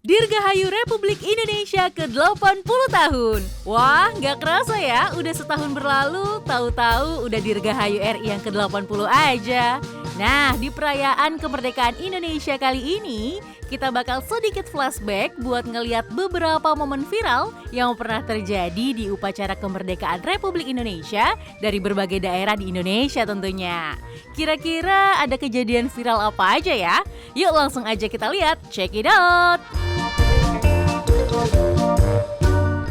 Dirgahayu Republik Indonesia ke-80 tahun. Wah, nggak kerasa ya, udah setahun berlalu, tahu-tahu udah Dirgahayu RI yang ke-80 aja. Nah, di perayaan kemerdekaan Indonesia kali ini, kita bakal sedikit flashback buat ngeliat beberapa momen viral yang pernah terjadi di upacara kemerdekaan Republik Indonesia dari berbagai daerah di Indonesia tentunya. Kira-kira ada kejadian viral apa aja ya? Yuk langsung aja kita lihat, check it out!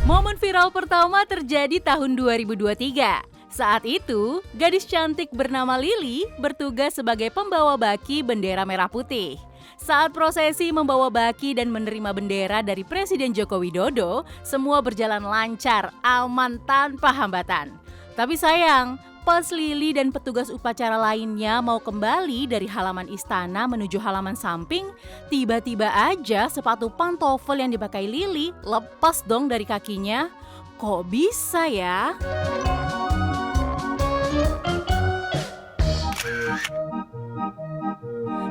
Momen viral pertama terjadi tahun 2023. Saat itu, gadis cantik bernama Lili bertugas sebagai pembawa baki bendera merah putih. Saat prosesi membawa baki dan menerima bendera dari Presiden Joko Widodo, semua berjalan lancar, aman tanpa hambatan. Tapi sayang, pas Lili dan petugas upacara lainnya mau kembali dari halaman istana menuju halaman samping, tiba-tiba aja sepatu pantofel yang dipakai Lili lepas dong dari kakinya. Kok bisa ya?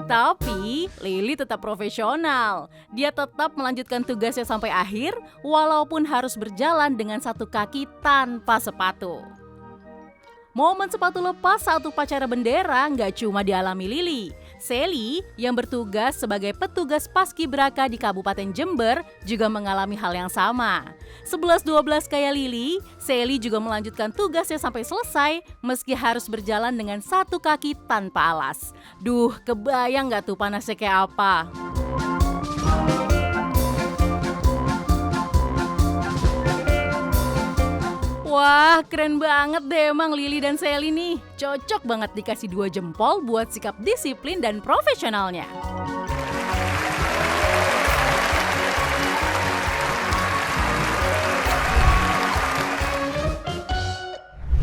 Tapi Lili tetap profesional. Dia tetap melanjutkan tugasnya sampai akhir walaupun harus berjalan dengan satu kaki tanpa sepatu. Momen sepatu lepas saat upacara bendera nggak cuma dialami Lili. Sally yang bertugas sebagai petugas paskibraka di Kabupaten Jember juga mengalami hal yang sama. 11-12 kayak Lili, Sally juga melanjutkan tugasnya sampai selesai meski harus berjalan dengan satu kaki tanpa alas. Duh, kebayang nggak tuh panasnya kayak apa? Wah, keren banget deh emang Lili dan Sally nih. Cocok banget dikasih 2 jempol buat sikap disiplin dan profesionalnya.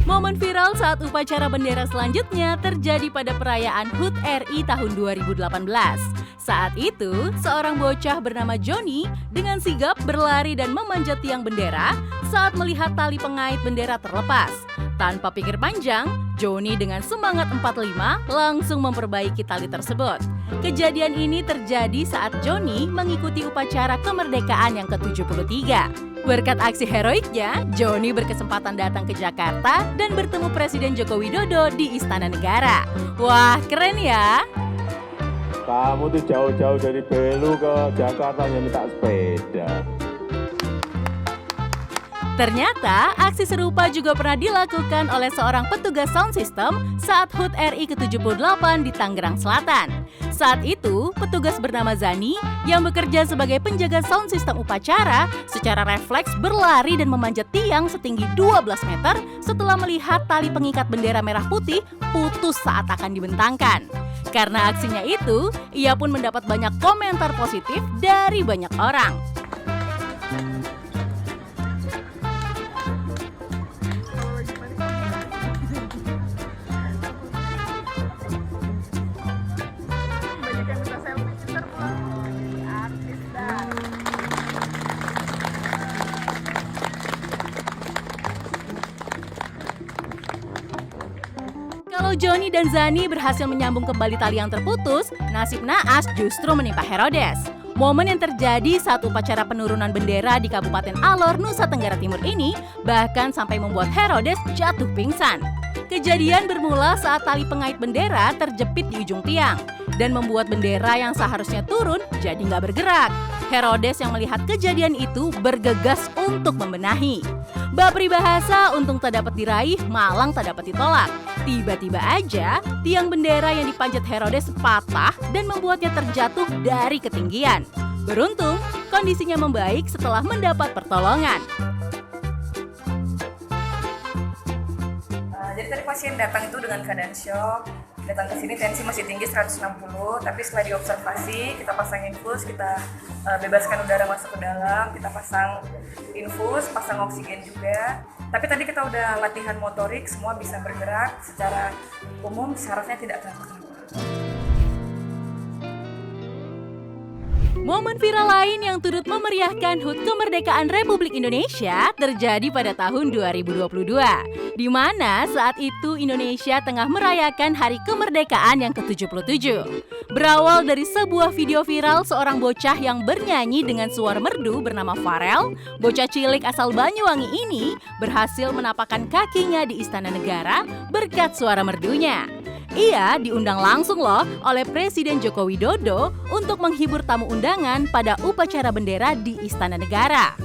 Momen viral saat upacara bendera selanjutnya terjadi pada perayaan HUT RI tahun 2018. Saat itu, seorang bocah bernama Joni dengan sigap berlari dan memanjat tiang bendera saat melihat tali pengait bendera terlepas. Tanpa pikir panjang, Joni dengan semangat 45 langsung memperbaiki tali tersebut. Kejadian ini terjadi saat Joni mengikuti upacara kemerdekaan yang ke-73. Berkat aksi heroiknya, Joni berkesempatan datang ke Jakarta dan bertemu Presiden Joko Widodo di Istana Negara. Wah, keren ya! Kamu tuh jauh-jauh dari Belu ke Jakarta hanya minta sepeda. Ternyata aksi serupa juga pernah dilakukan oleh seorang petugas sound system saat HUT RI ke-78 di Tangerang Selatan. Saat itu, petugas bernama Zani yang bekerja sebagai penjaga sound system upacara secara refleks berlari dan memanjat tiang setinggi 12 meter setelah melihat tali pengikat bendera merah putih putus saat akan dibentangkan. Karena aksinya itu, ia pun mendapat banyak komentar positif dari banyak orang. Kalau Joni dan Zani berhasil menyambung kembali tali yang terputus, nasib naas justru menimpa Herodes. Momen yang terjadi saat upacara penurunan bendera di Kabupaten Alor, Nusa Tenggara Timur ini bahkan sampai membuat Herodes jatuh pingsan. Kejadian bermula saat tali pengait bendera terjepit di ujung tiang dan membuat bendera yang seharusnya turun jadi nggak bergerak. Herodes yang melihat kejadian itu bergegas untuk membenahi. Bab peribahasa untung tak dapat diraih, malang tak dapat ditolak. Tiba-tiba aja, tiang bendera yang dipanjat Herodes patah dan membuatnya terjatuh dari ketinggian. Beruntung, kondisinya membaik setelah mendapat pertolongan. Jadi tadi pasien datang itu dengan keadaan shock. Datang ke sini tensi masih tinggi 160, tapi setelah diobservasi, kita pasang infus, kita bebaskan udara masuk ke dalam, kita pasang infus, pasang oksigen juga. Tapi tadi kita udah latihan motorik, semua bisa bergerak secara umum, syarafnya tidak kenapa-kenapa. Momen viral lain yang turut memeriahkan HUT kemerdekaan Republik Indonesia terjadi pada tahun 2022, di mana saat itu Indonesia tengah merayakan Hari Kemerdekaan yang ke-77. Berawal dari sebuah video viral seorang bocah yang bernyanyi dengan suara merdu bernama Pharrell, bocah cilik asal Banyuwangi ini berhasil menapakkan kakinya di Istana Negara berkat suara merdunya. Ia diundang langsung loh oleh Presiden Joko Widodo untuk menghibur tamu undangan pada upacara bendera di Istana Negara.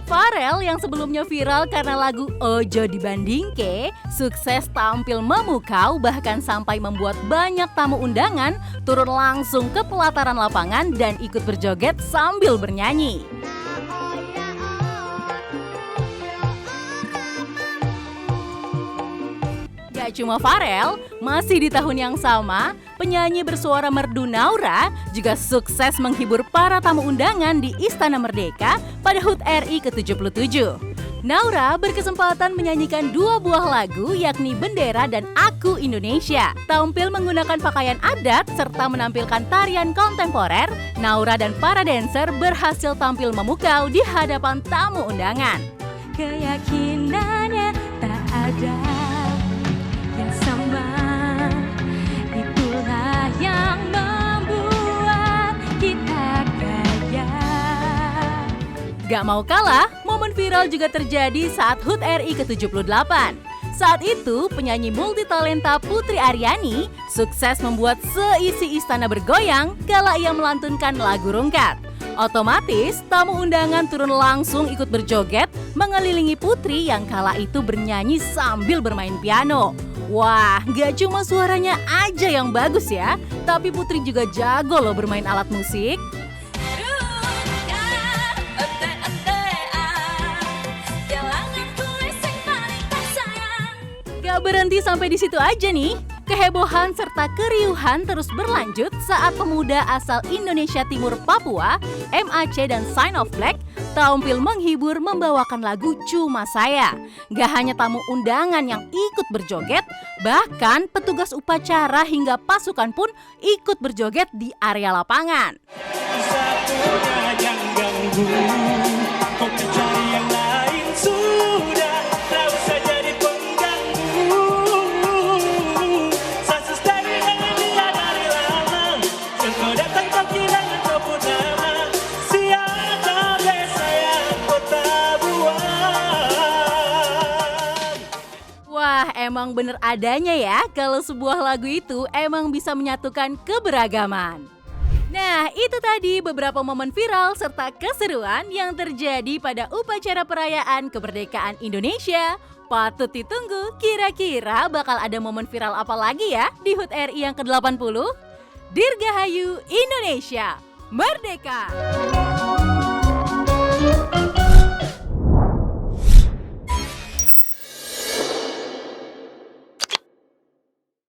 Pharrell yang sebelumnya viral karena lagu Ojo Dibandingke, sukses tampil memukau bahkan sampai membuat banyak tamu undangan turun langsung ke pelataran lapangan dan ikut berjoget sambil bernyanyi. Gak cuma Pharrell, masih di tahun yang sama, penyanyi bersuara merdu Naura juga sukses menghibur para tamu undangan di Istana Merdeka pada HUT RI ke-77. Naura berkesempatan menyanyikan dua buah lagu yakni Bendera dan Aku Indonesia. Tampil menggunakan pakaian adat serta menampilkan tarian kontemporer, Naura dan para dancer berhasil tampil memukau di hadapan tamu undangan. Keyakinannya tak ada yang sama, itulah yang membuat kita kaya. Gak mau kalah, momen viral juga terjadi saat HUT RI ke-78. Saat itu, penyanyi multitalenta Putri Aryani sukses membuat seisi istana bergoyang kala ia melantunkan lagu Rungkat. Otomatis, tamu undangan turun langsung ikut berjoget mengelilingi Putri yang kala itu bernyanyi sambil bermain piano. Wah, gak cuma suaranya aja yang bagus ya, tapi Putri juga jago loh bermain alat musik. Gak berhenti sampai di situ aja nih. Kehebohan serta keriuhan terus berlanjut saat pemuda asal Indonesia Timur Papua, MAC dan Sign of Black, tampil menghibur membawakan lagu Cuma Saya. Gak hanya tamu undangan yang ikut berjoget, bahkan petugas upacara hingga pasukan pun ikut berjoget di area lapangan. Emang bener adanya ya kalau sebuah lagu itu emang bisa menyatukan keberagaman. Nah, itu tadi beberapa momen viral serta keseruan yang terjadi pada upacara perayaan kemerdekaan Indonesia. Patut ditunggu, kira-kira bakal ada momen viral apa lagi ya di HUT RI yang ke-80? Dirgahayu Indonesia Merdeka!